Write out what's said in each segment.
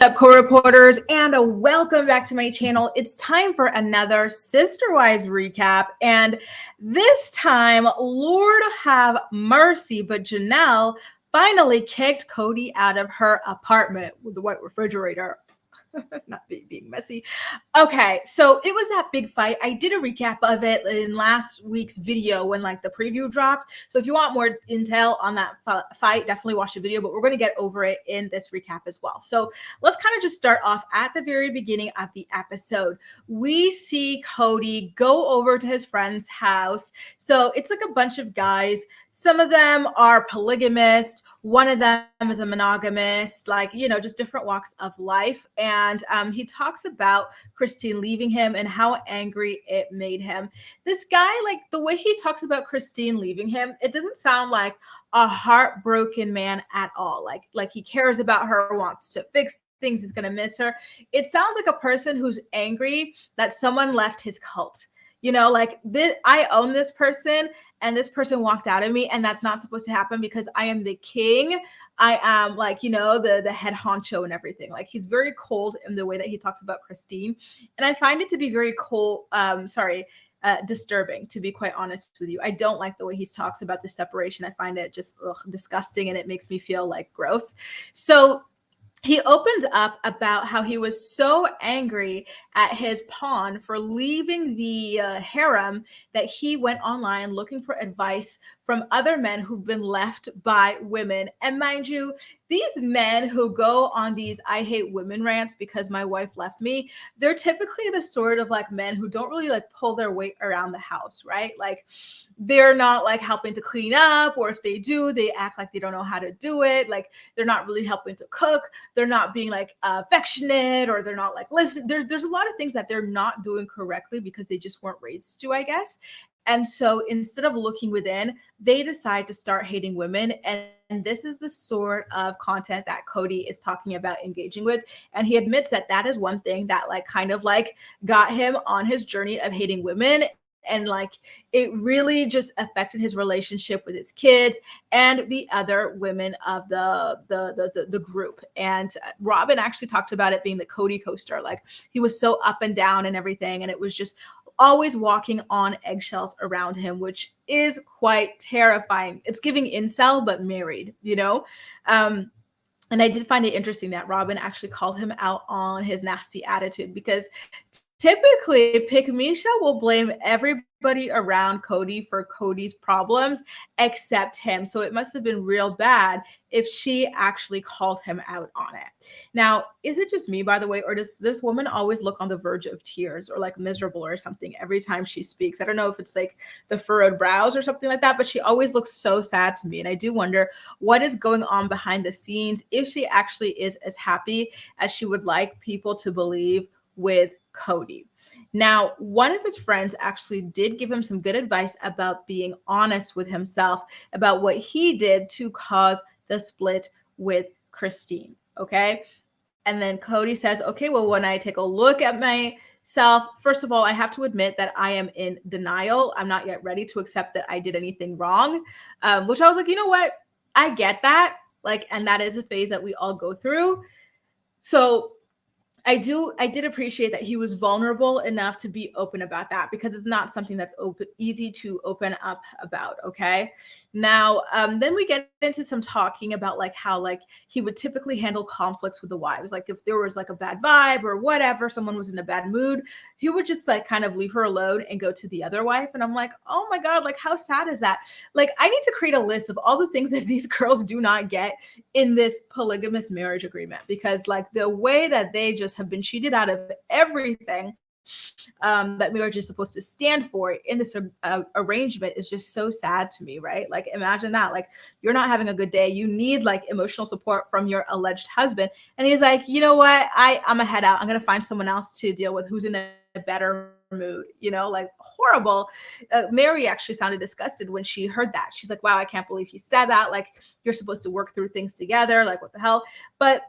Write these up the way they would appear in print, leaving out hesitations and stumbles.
Up, co-reporters, and welcome back to my channel. It's time for another Sister Wives recap, and this time, Lord have mercy, but Janelle finally kicked Kody out of her apartment with the white refrigerator. Not being messy. Okay, so it was that big fight. I did a recap of it in last week's video when like the preview dropped. So if you want more intel on that fight, definitely watch the video, but we're going to get over it in this recap as well. So let's kind of just start off at the very beginning of the episode. We see Kody go over to his friend's house. So it's like a bunch of guys. Some of them are polygamist. One of them is a monogamist, like, you know, just different walks of life. And he talks about Christine leaving him and how angry it made him. This guy, like the way he talks about Christine leaving him, it doesn't sound like a heartbroken man at all. Like he cares about her, wants to fix things, he's going to miss her. It sounds like a person who's angry that someone left his cult. You know, like this, I own this person and this person walked out of me, and that's not supposed to happen because I am the king. I am like, you know, the head honcho and everything. Like he's very cold in the way that he talks about Christine. And I find it to be very cold. Disturbing, to be quite honest with you. I don't like the way he talks about the separation. I find it just disgusting, and it makes me feel like gross. So he opens up about how he was so angry at his pawn for leaving the harem that he went online looking for advice from other men who've been left by women. And mind you, these men who go on these I hate women rants because my wife left me, they're typically the sort of like men who don't really like pull their weight around the house, right? Like they're not like helping to clean up, or if they do, they act like they don't know how to do it. Like they're not really helping to cook. They're not being like affectionate, or they're not like, listen, there's a lot of things that they're not doing correctly because they just weren't raised to, I guess. And so instead of looking within, they decide to start hating women. And this is the sort of content that Kody is talking about engaging with. And he admits that that is one thing that like kind of like got him on his journey of hating women. And like it really just affected his relationship with his kids and the other women of the group. And Robin actually talked about it being the Kody coaster. Like he was so up and down and everything. And it was just always walking on eggshells around him, which is quite terrifying. It's giving incel, but married, you know? And I did find it interesting that Robin actually called him out on his nasty attitude, because typically Pick Misha will blame everybody around Kody for Kody's problems except him. So it must have been real bad if she actually called him out on it. Now, is it just me, by the way, or does this woman always look on the verge of tears or like miserable or something every time she speaks? I don't know if it's like the furrowed brows or something like that, but she always looks so sad to me. And I do wonder what is going on behind the scenes, if she actually is as happy as she would like people to believe with Kody. Now, one of his friends actually did give him some good advice about being honest with himself about what he did to cause the split with Christine. Okay. And then Kody says, okay, well, when I take a look at myself, first of all, I have to admit that I am in denial. I'm not yet ready to accept that I did anything wrong, which I was like, you know what? I get that. Like, and that is a phase that we all go through. So I did appreciate that he was vulnerable enough to be open about that, because it's not something that's easy to open up about. Okay. Now, then we get into some talking about like how like he would typically handle conflicts with the wives. Like if there was like a bad vibe or whatever, someone was in a bad mood, he would just like kind of leave her alone and go to the other wife. And I'm like, oh my God, like how sad is that? Like I need to create a list of all the things that these girls do not get in this polygamous marriage agreement, because like the way that they just have been cheated out of everything that marriage is supposed to stand for in this arrangement is just so sad to me, right? Like imagine that, like you're not having a good day, you need like emotional support from your alleged husband, and he's like, you know what, I'm gonna head out, I'm gonna find someone else to deal with who's in a better mood, you know, like horrible. Mery actually sounded disgusted when she heard that. She's like, wow, I can't believe he said that. Like you're supposed to work through things together, like what the hell. But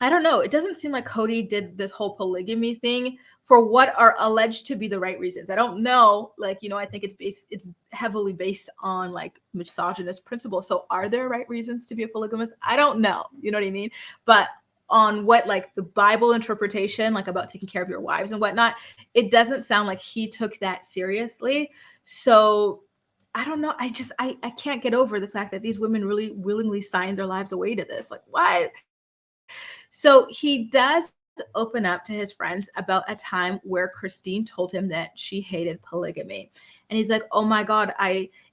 I don't know. It doesn't seem like Kody did this whole polygamy thing for what are alleged to be the right reasons. I don't know. Like, you know, I think it's heavily based on like misogynist principles. So are there right reasons to be a polygamist? I don't know. You know what I mean? But on what like the Bible interpretation, like about taking care of your wives and whatnot, it doesn't sound like he took that seriously. So I don't know. I can't get over the fact that these women really willingly signed their lives away to this. Like, why? So he does open up to his friends about a time where Christine told him that she hated polygamy. And he's like, oh my God,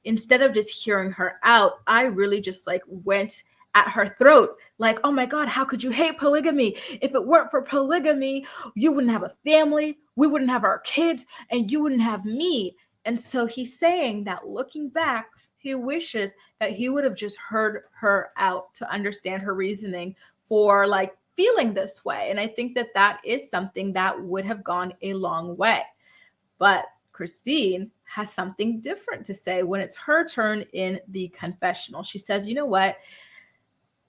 instead of just hearing her out, I really just like went at her throat. Like, oh my God, how could you hate polygamy? If it weren't for polygamy, you wouldn't have a family, we wouldn't have our kids, and you wouldn't have me. And so he's saying that looking back, he wishes that he would have just heard her out to understand her reasoning for like feeling this way. And I think that that is something that would have gone a long way. But Christine has something different to say when it's her turn in the confessional. She says, you know what?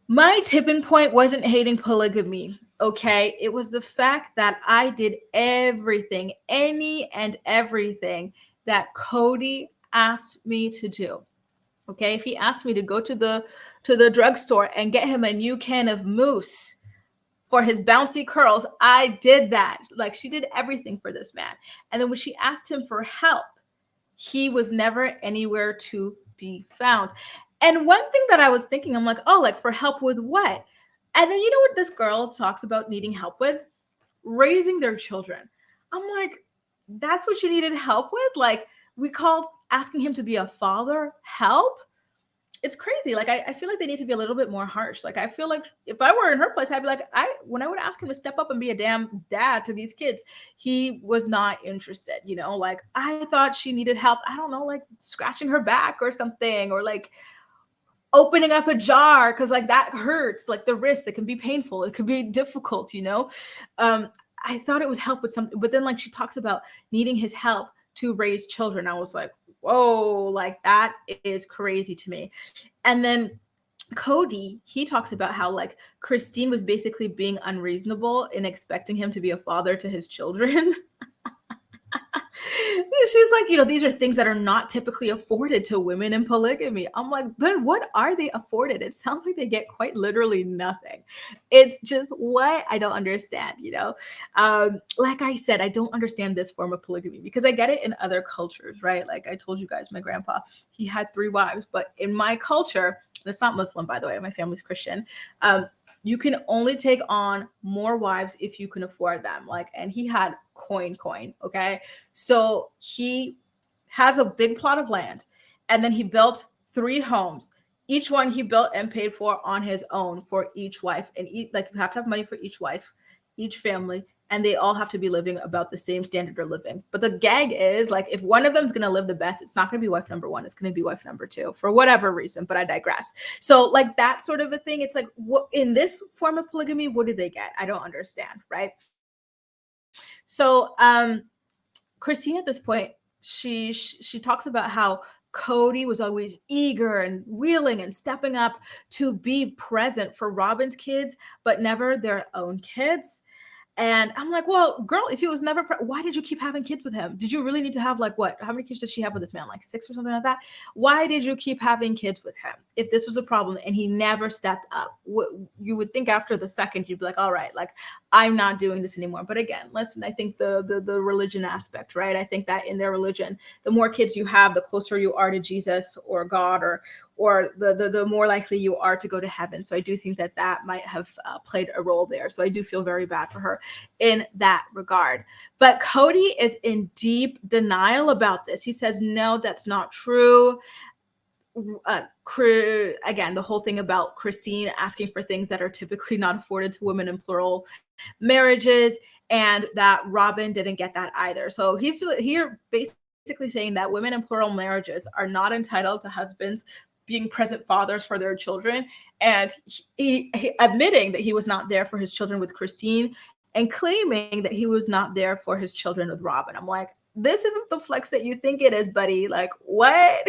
My tipping point wasn't hating polygamy, okay? It was the fact that I did everything, any and everything that Kody asked me to do. Okay, if he asked me to go to the drugstore and get him a new can of mousse for his bouncy curls, I did that. Like, she did everything for this man. And then when she asked him for help, he was never anywhere to be found. And one thing that I was thinking, I'm like, oh, like for help with what? And then you know what this girl talks about needing help with? Raising their children. I'm like, that's what you needed help with? Like, we called asking him to be a father help? It's crazy. Like, I feel like they need to be a little bit more harsh. Like, I feel like if I were in her place, I'd be like, when I would ask him to step up and be a damn dad to these kids, he was not interested, you know, like I thought she needed help. I don't know, like scratching her back or something, or like opening up a jar. Cause like that hurts, like the wrist, it can be painful. It could be difficult, you know? I thought it was help with something, but then like she talks about needing his help to raise children. I was like, whoa, like that is crazy to me. And then Kody, he talks about how like Christine was basically being unreasonable in expecting him to be a father to his children. She's like, you know, these are things that are not typically afforded to women in polygamy. I'm like, then what are they afforded? It sounds like they get quite literally nothing. It's just what I don't understand, you know? Like I said, I don't understand this form of polygamy because I get it in other cultures, right? Like I told you guys, my grandpa, he had 3 wives, but in my culture, and it's not Muslim, by the way, my family's Christian, you can only take on more wives if you can afford them. Like, and he had coin, okay? So he has a big plot of land, and then he built 3 homes. Each one he built and paid for on his own for each wife. And like you have to have money for each wife, each family, and they all have to be living about the same standard of living. But the gag is like, if one of them is going to live the best, it's not going to be wife number 1. It's going to be wife number 2 for whatever reason, but I digress. So like that sort of a thing. It's like, what in this form of polygamy, what do they get? I don't understand. Right. So, Christine at this point, she talks about how Kody was always eager and willing and stepping up to be present for Robin's kids, but never their own kids. And I'm like, well, girl, if he was never, why did you keep having kids with him? Did you really need to have like what? How many kids does she have with this man? Like 6 or something like that? Why did you keep having kids with him if this was a problem and he never stepped up? You would think after the second, you'd be like, all right, like I'm not doing this anymore. But again, listen, I think the religion aspect, right? I think that in their religion, the more kids you have, the closer you are to Jesus or God, or the more likely you are to go to heaven. So I do think that that might have played a role there. So I do feel very bad for her in that regard. But Kody is in deep denial about this. He says, no, that's not true. Again, the whole thing about Christine asking for things that are typically not afforded to women in plural marriages, and that Robin didn't get that either. So he's here basically saying that women in plural marriages are not entitled to husbands being present fathers for their children, and he admitting that he was not there for his children with Christine and claiming that he was not there for his children with Robin. I'm like, this isn't the flex that you think it is, buddy. Like, what?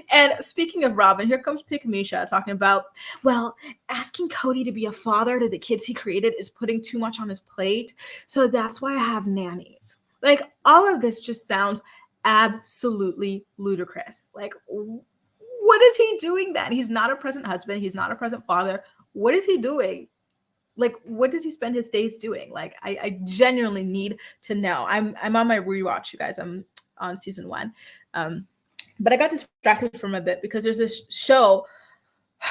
And speaking of Robin, here comes Pick Misha talking about, well, asking Kody to be a father to the kids he created is putting too much on his plate. So that's why I have nannies. Like, all of this just sounds absolutely ludicrous. Like, what is he doing then? He's not a present husband. He's not a present father. What is he doing? like, what does he spend his days doing? Like, I genuinely need to know. I'm on my rewatch, you guys. I'm on season 1. But I got distracted from a bit because there's this show.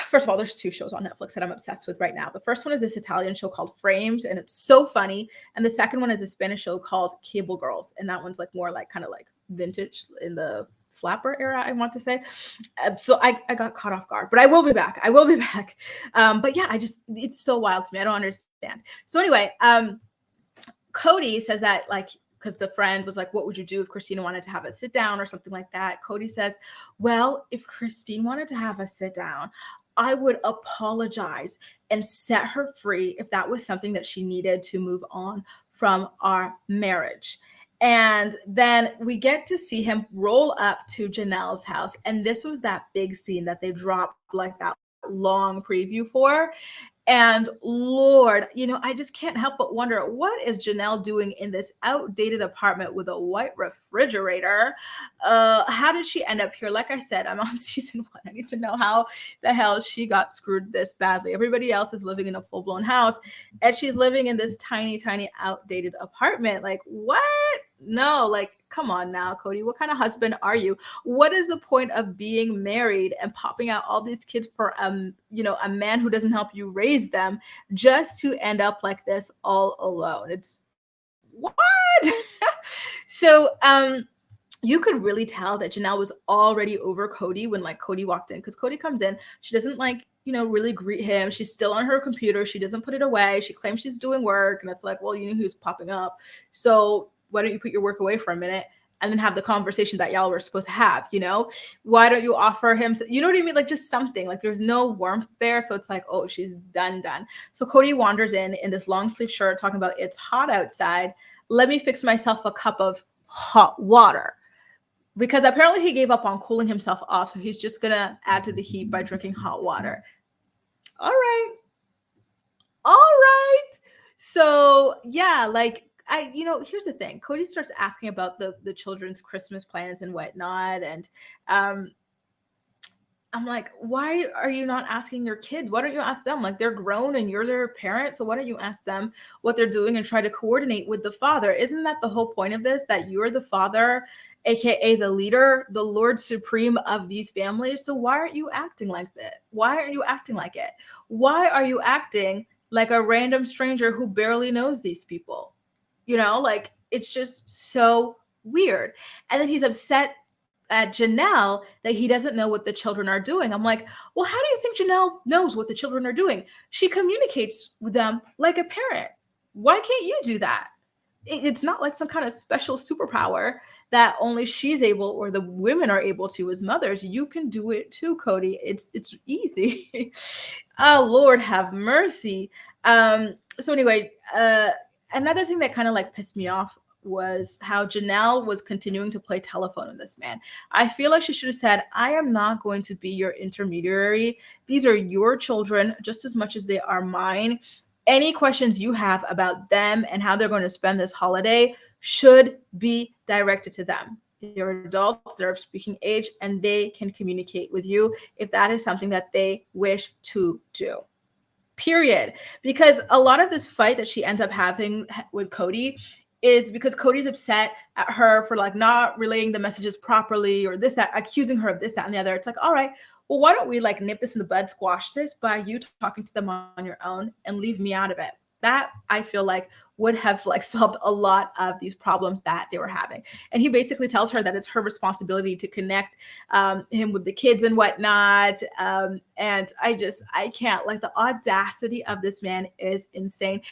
First of all, there's 2 shows on Netflix that I'm obsessed with right now. The first one is this Italian show called Framed, and it's so funny. And the second one is a Spanish show called Cable Girls, and that one's like more like kind of like vintage in the flapper era, I want to say. So I got caught off guard, but I will be back. I will be back. But yeah, it's so wild to me. I don't understand. So anyway, Kody says that, like, because the friend was like, what would you do if Christina wanted to have a sit down or something like that? Kody says, well, if Christine wanted to have a sit down, I would apologize and set her free if that was something that she needed to move on from our marriage. And then we get to see him roll up to Janelle's house. And this was that big scene that they dropped like that long preview for. And Lord, I just can't help but wonder, what is Janelle doing in this outdated apartment with a white refrigerator? How did she end up here? Like I said, I'm on season 1. I need to know how the hell she got screwed this badly. Everybody else is living in a full-blown house, and she's living in this tiny, tiny, outdated apartment. Like, what? No, like, come on now, Kody. What kind of husband are you? What is the point of being married and popping out all these kids for a man who doesn't help you raise them, just to end up like this all alone? It's what? So you could really tell that Janelle was already over Kody when like Kody walked in, because Kody comes in, she doesn't like really greet him. She's still on her computer. She doesn't put it away. She claims she's doing work, and it's like, well, he was popping up, so why don't you put your work away for a minute and then have the conversation that y'all were supposed to have? Why don't you offer him, you know what I mean? Like, just something. Like, there's no warmth there. So it's like, oh, she's done. So Kody wanders in this long sleeve shirt, talking about it's hot outside. Let me fix myself a cup of hot water. Because apparently he gave up on cooling himself off. So he's just going to add to the heat by drinking hot water. All right. So yeah, like, here's the thing. Kody starts asking about the children's Christmas plans and whatnot. And I'm like, why are you not asking your kids? Why don't you ask them? Like, they're grown and you're their parent. So why don't you ask them what they're doing and try to coordinate with the father? Isn't that the whole point of this? That you're the father, AKA the leader, the Lord Supreme of these families. So why aren't you acting like this? Why aren't you acting like it? Why are you acting like a random stranger who barely knows these people? Like, it's just so weird. And then he's upset at Janelle that he doesn't know what the children are doing. I'm like, well, how do you think Janelle knows what the children are doing? She communicates with them like a parent. Why can't you do that? It's not like some kind of special superpower that only she's able, or the women are able to as mothers. You can do it too, Kody. It's easy. Oh, Lord have mercy. So anyway, another thing that kind of like pissed me off was how Janelle was continuing to play telephone with this man. I feel like she should have said, I am not going to be your intermediary. These are your children just as much as they are mine. Any questions you have about them and how they're going to spend this holiday should be directed to them. They're adults, they're of speaking age, and they can communicate with you if that is something that they wish to do. Period. Because a lot of this fight that she ends up having with Kody is because Kody's upset at her for like not relaying the messages properly, or this, that, accusing her of this, that, and the other. It's like, all right, well, why don't we like nip this in the bud, squash this by you talking to them on your own and leave me out of it? That, I feel like, would have like solved a lot of these problems that they were having. And he basically tells her that it's her responsibility to connect him with the kids and whatnot. And I can't, like, the audacity of this man is insane.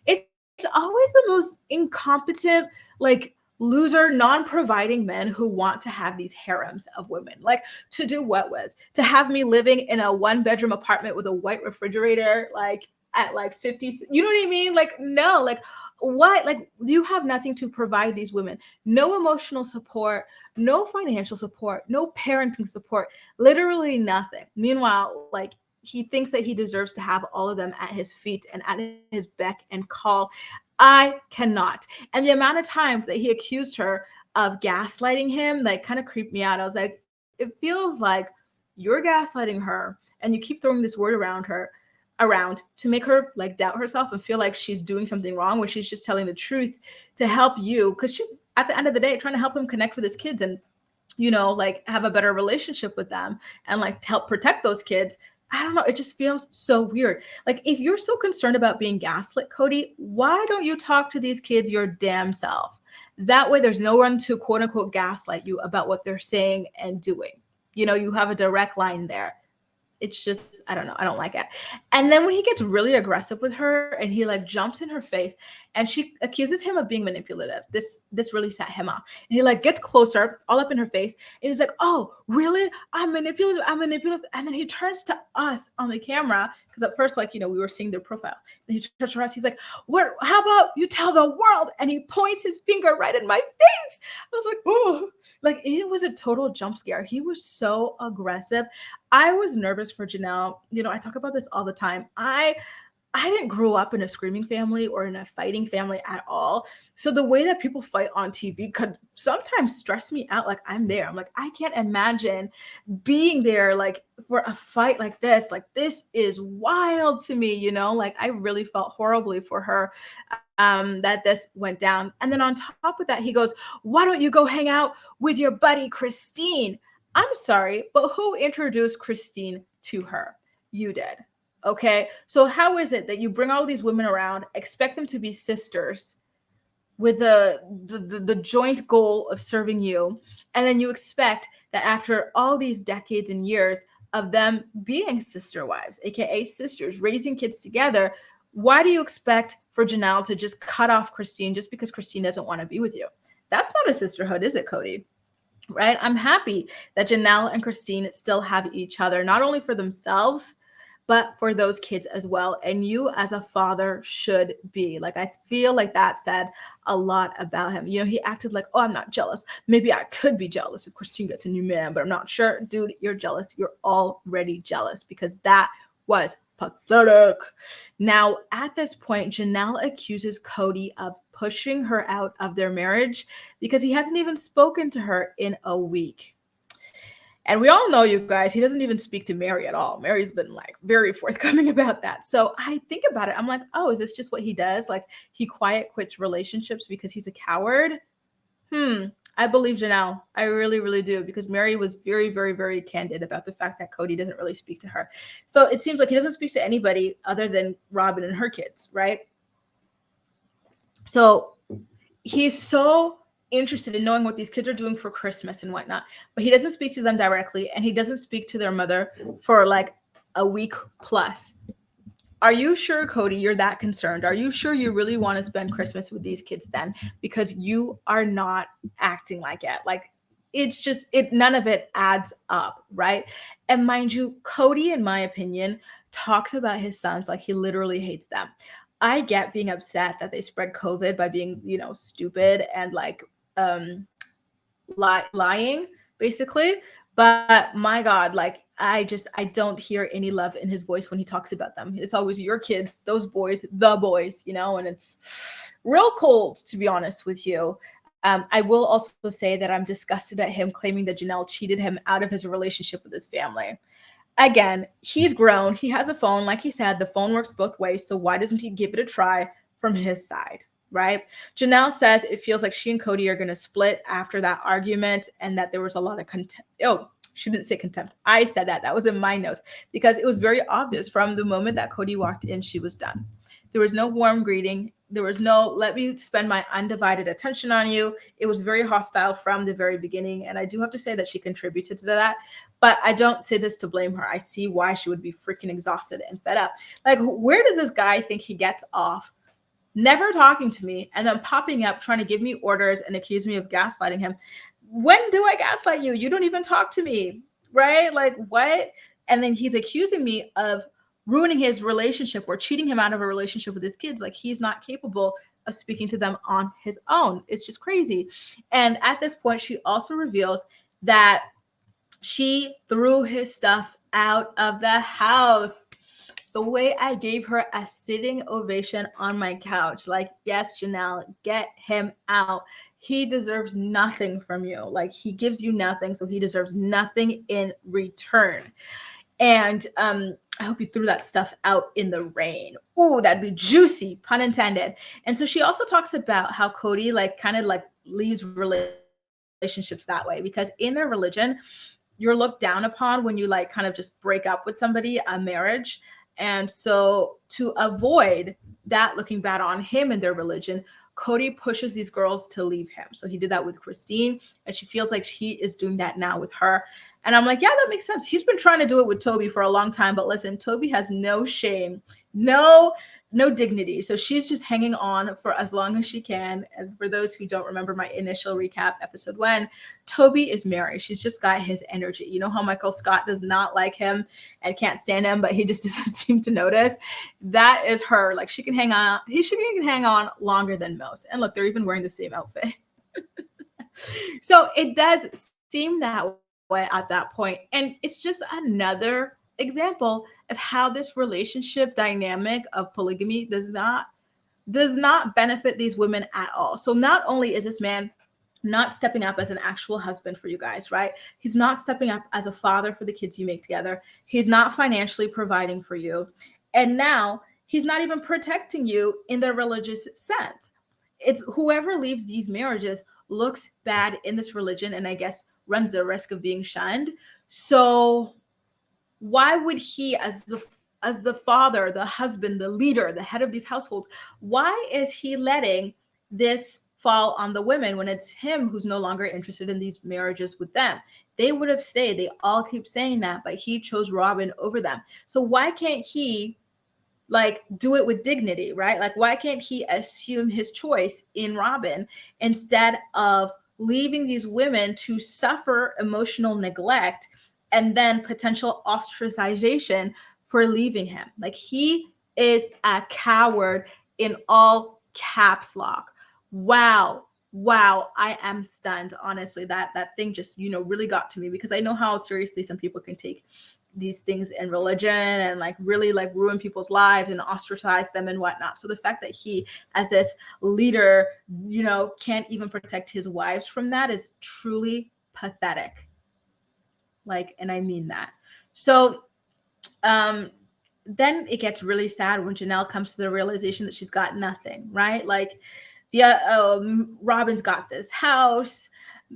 It's always the most incompetent, like, loser, non-providing men who want to have these harems of women. Like, to do what with? To have me living in a 1-bedroom apartment with a white refrigerator, like, at like 50, you know what I mean? Like, no, like, what? Like, you have nothing to provide these women. No emotional support, no financial support, no parenting support, literally nothing. Meanwhile, like, he thinks that he deserves to have all of them at his feet and at his beck and call. I cannot. And the amount of times that he accused her of gaslighting him, like, kind of creeped me out. I was like, it feels like you're gaslighting her and you keep throwing this word around her, around to make her like doubt herself and feel like she's doing something wrong when she's just telling the truth to help you, because she's at the end of the day trying to help him connect with his kids and like have a better relationship with them and like help protect those kids. I don't know. It just feels so weird. Like, if you're so concerned about being gaslit, Kody, why don't you talk to these kids your damn self? That way there's no one to quote unquote gaslight you about what they're saying and doing. You have a direct line there. It's just, I don't know. I don't like it. And then when he gets really aggressive with her and he like jumps in her face and she accuses him of being manipulative, this really set him off. And he like gets closer, all up in her face. And he's like, oh, really? I'm manipulative. I'm manipulative. And then he turns to us on the camera. Because at first, like, we were seeing their profiles. And he turns to us. He's like, what? How about you tell the world? And he points his finger right in my face. I was like, oh, like it was a total jump scare. He was so aggressive. I was nervous for Janelle. I talk about this all the time. I didn't grow up in a screaming family or in a fighting family at all. So the way that people fight on TV could sometimes stress me out. Like, I'm there. I'm like, I can't imagine being there, like, for a fight like this. Like, this is wild to me, like I really felt horribly for her that this went down. And then on top of that, he goes, why don't you go hang out with your buddy, Christine? I'm sorry, but who introduced Christine to her? You did. Okay. So how is it that you bring all these women around, expect them to be sisters with the joint goal of serving you, and then you expect that after all these decades and years of them being sister wives, aka sisters, raising kids together, why do you expect for Janelle to just cut off Christine just because Christine doesn't want to be with you? That's not a sisterhood, is it, Kody? Right? I'm happy that Janelle and Christine still have each other, not only for themselves, but for those kids as well. And you as a father should be. Like, I feel like that said a lot about him. He acted like, oh, I'm not jealous. Maybe I could be jealous if Christine gets a new man, but I'm not sure. Dude, you're jealous. You're already jealous, because that was pathetic. Now, at this point, Janelle accuses Kody of pushing her out of their marriage because he hasn't even spoken to her in a week. And we all know, you guys, he doesn't even speak to Mery at all. Mary's been like very forthcoming about that. So I think about it. I'm like, oh, is this just what he does? Like, he quiet quits relationships because he's a coward? I believe Janelle. I really, really do, because Mery was very, very, very candid about the fact that Kody doesn't really speak to her. So it seems like he doesn't speak to anybody other than Robin and her kids, right? So he's so interested in knowing what these kids are doing for Christmas and whatnot, but he doesn't speak to them directly, and he doesn't speak to their mother for like a week plus. Are you sure, Kody, you're that concerned? Are you sure you really want to spend Christmas with these kids then? Because you are not acting like it. Like, it's just, none of it adds up, right? And mind you, Kody, in my opinion, talks about his sons like he literally hates them. I get being upset that they spread COVID by being, stupid and like lying, basically. But my God, like, I don't hear any love in his voice when he talks about them. It's always your kids, those boys, the boys, and it's real cold, to be honest with you. I will also say that I'm disgusted at him claiming that Janelle cheated him out of his relationship with his family. Again, he's grown. He has a phone. Like he said, the phone works both ways. So why doesn't he give it a try from his side? Right? Janelle says it feels like she and Kody are going to split after that argument, and that there was a lot of contempt. Oh, she didn't say contempt. I said that. That was in my notes, because it was very obvious from the moment that Kody walked in, she was done. There was no warm greeting. There was no, let me spend my undivided attention on you. It was very hostile from the very beginning. And I do have to say that she contributed to that. But I don't say this to blame her. I see why she would be freaking exhausted and fed up. Like, where does this guy think he gets off never talking to me and then popping up trying to give me orders and accuse me of gaslighting him? When do I gaslight you? You don't even talk to me, right? Like, what? And then he's accusing me of ruining his relationship or cheating him out of a relationship with his kids. Like, he's not capable of speaking to them on his own. It's just crazy. And at this point, she also reveals that she threw his stuff out of the house. The way I gave her a sitting ovation on my couch, like, yes, Janelle, get him out. He deserves nothing from you. Like, he gives you nothing, so he deserves nothing in return. And I hope you threw that stuff out in the rain. Oh, that'd be juicy, pun intended. And so she also talks about how Kody like kind of like leaves relationships that way, because in their religion, you're looked down upon when you like kind of just break up with somebody, a marriage. And so to avoid that looking bad on him in their religion, Kody pushes these girls to leave him. So he did that with Christine, and she feels like he is doing that now with her. And I'm like, yeah, that makes sense. He's been trying to do it with Toby for a long time, but listen, Toby has no shame, no dignity. So she's just hanging on for as long as she can. And for those who don't remember my initial recap episode 1, Toby is Mery. She's just got his energy. You know how Michael Scott does not like him and can't stand him, but he just doesn't seem to notice? That is her. Like, she can hang on. She can hang on longer than most. And look, they're even wearing the same outfit. So it does seem that way at that point. And it's just another example of how this relationship dynamic of polygamy does not benefit these women at all. So not only is this man not stepping up as an actual husband for you guys, right? He's not stepping up as a father for the kids you make together. He's not financially providing for you. And now he's not even protecting you in the religious sense. It's whoever leaves these marriages looks bad in this religion, and I guess runs the risk of being shunned. So why would he, as the father, the husband, the leader, the head of these households, why is he letting this fall on the women when it's him who's no longer interested in these marriages with them? They would have stayed. They all keep saying that, but he chose Robin over them. So why can't he like do it with dignity, right? Like, why can't he assume his choice in Robin instead of leaving these women to suffer emotional neglect and then potential ostracization for leaving him? Like, he is a coward in all caps lock. Wow. I am stunned. Honestly, that thing just, really got to me, because I know how seriously some people can take these things in religion and like really like ruin people's lives and ostracize them and whatnot. So the fact that he, as this leader, can't even protect his wives from that is truly pathetic. Like, and I mean that. So then it gets really sad when Janelle comes to the realization that she's got nothing, right? Like, Robin's got this house.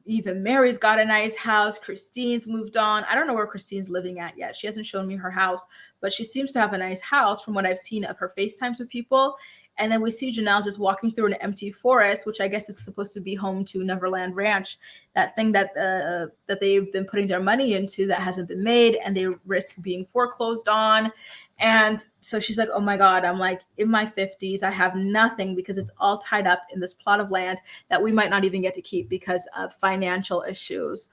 Even Mary's got a nice house. Christine's moved on. I don't know where Christine's living at yet. She hasn't shown me her house, but she seems to have a nice house from what I've seen of her FaceTimes with people. And then we see Janelle just walking through an empty forest, which I guess is supposed to be home to Neverland Ranch, that thing that they've been putting their money into that hasn't been made, and they risk being foreclosed on. And so she's like, oh my God, I'm like in my 50s. I have nothing because it's all tied up in this plot of land that we might not even get to keep because of financial issues.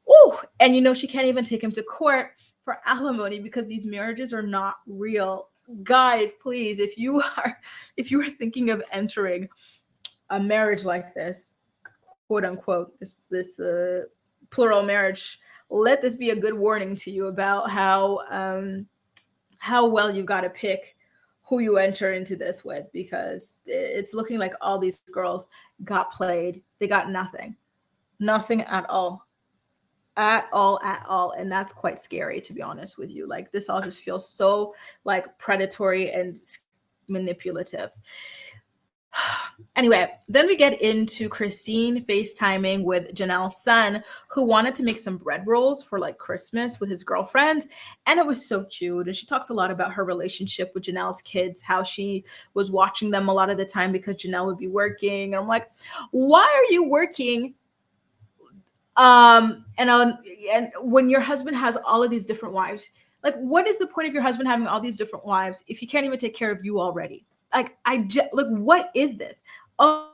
Ooh, and she can't even take him to court for alimony because these marriages are not real. Guys, please, if you are thinking of entering a marriage like this, quote unquote, this plural marriage, let this be a good warning to you about how well you got to pick who you enter into this with, because it's looking like all these girls got played. They got nothing at all. At all. And that's quite scary, to be honest with you. Like, this all just feels so like predatory and manipulative. Anyway, then we get into Christine FaceTiming with Janelle's son, who wanted to make some bread rolls for like Christmas with his girlfriends. And it was so cute. And she talks a lot about her relationship with Janelle's kids, how she was watching them a lot of the time because Janelle would be working. And I'm like, why are you working? And when your husband has all of these different wives, like, what is the point of your husband having all these different wives if he can't even take care of you already? Like, look, what is this? Oh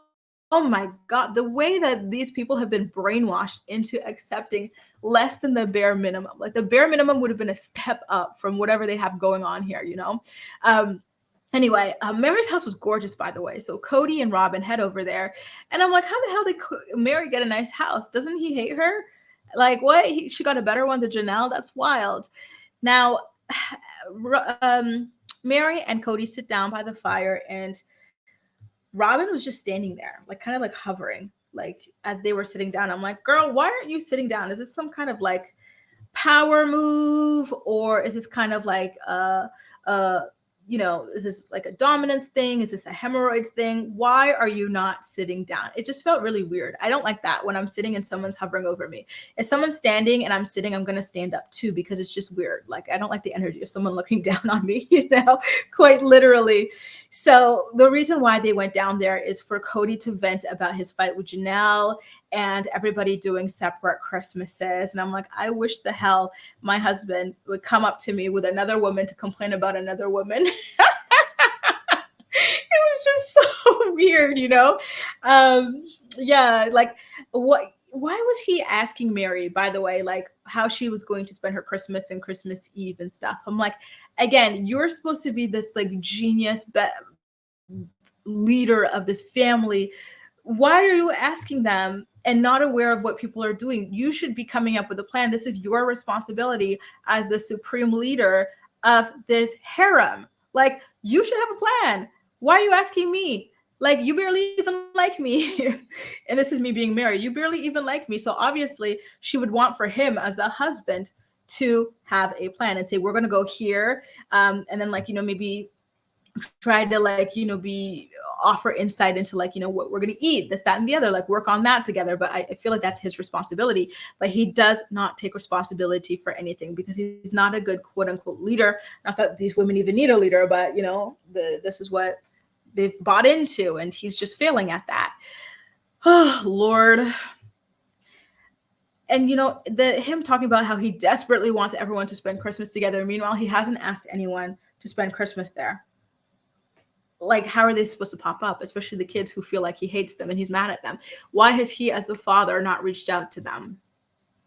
my God, the way that these people have been brainwashed into accepting less than the bare minimum. Like, the bare minimum would have been a step up from whatever they have going on here, Anyway, Mary's house was gorgeous, by the way. So Kody and Robin head over there. And I'm like, how the hell did Mery get a nice house? Doesn't he hate her? Like, what? She got a better one than Janelle? That's wild. Now, Mery and Kody sit down by the fire, and Robin was just standing there, like kind of like hovering, like as they were sitting down. I'm like, girl, why aren't you sitting down? Is this some kind of like power move, or is this kind of like uh is this like a dominance thing? Is this a hemorrhoids thing? Why are you not sitting down? It just felt really weird. I don't like that when I'm sitting and someone's hovering over me. If someone's standing and I'm sitting, I'm going to stand up too, because it's just weird. Like, I don't like the energy of someone looking down on me, quite literally. So the reason why they went down there is for Kody to vent about his fight with Janelle and everybody doing separate Christmases. And I'm like, I wish the hell my husband would come up to me with another woman to complain about another woman. It was just so weird, yeah, like, why was he asking Mery, by the way, like how she was going to spend her Christmas and Christmas Eve and stuff? I'm like, again, you're supposed to be this like genius leader of this family. Why are you asking them and not aware of what people are doing? You should be coming up with a plan. This is your responsibility as the supreme leader of this harem. Like, you should have a plan. Why are you asking me? Like, you barely even like me. And this is me being Mery. You barely even like me. So obviously she would want for him as the husband to have a plan and say, we're going to go here. And then like, maybe try to like, offer insight into like, what we're going to eat, this, that, and the other, like work on that together. But I feel like that's his responsibility, but he does not take responsibility for anything because he's not a good quote unquote leader. Not that these women even need a leader, but this is what they've bought into, and he's just failing at that. Oh, Lord. And him talking about how he desperately wants everyone to spend Christmas together. Meanwhile, he hasn't asked anyone to spend Christmas there. Like, how are they supposed to pop up, especially the kids who feel like he hates them and he's mad at them? Why has he, as the father, not reached out to them?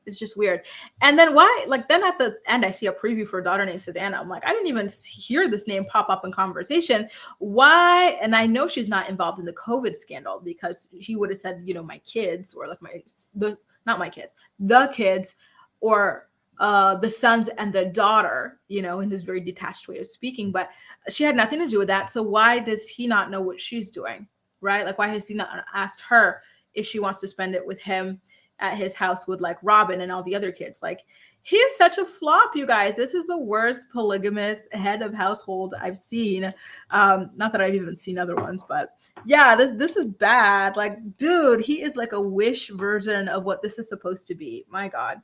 It's just weird. And then why, like, then at the end, I see a preview for a daughter named Savannah. I'm like, I didn't even hear this name pop up in conversation. Why? And I know she's not involved in the COVID scandal, because he would have said, my kids, or like not my kids, the kids, or the sons and the daughter, in this very detached way of speaking. But she had nothing to do with that. So why does he not know what she's doing, right? Like, why has he not asked her if she wants to spend it with him at his house with like Robin and all the other kids? Like, he is such a flop, you guys. This is the worst polygamous head of household I've seen. Not that I've even seen other ones, but yeah, this is bad. Like, dude, he is like a Wish version of what this is supposed to be. My God.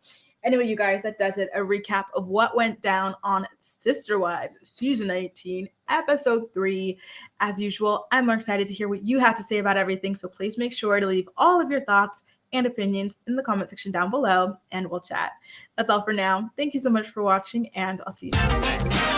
Anyway, you guys, that does it. A recap of what went down on Sister Wives Season 18, Episode 3. As usual, I'm more excited to hear what you have to say about everything, so please make sure to leave all of your thoughts and opinions in the comment section down below, and we'll chat. That's all for now. Thank you so much for watching, and I'll see you next time.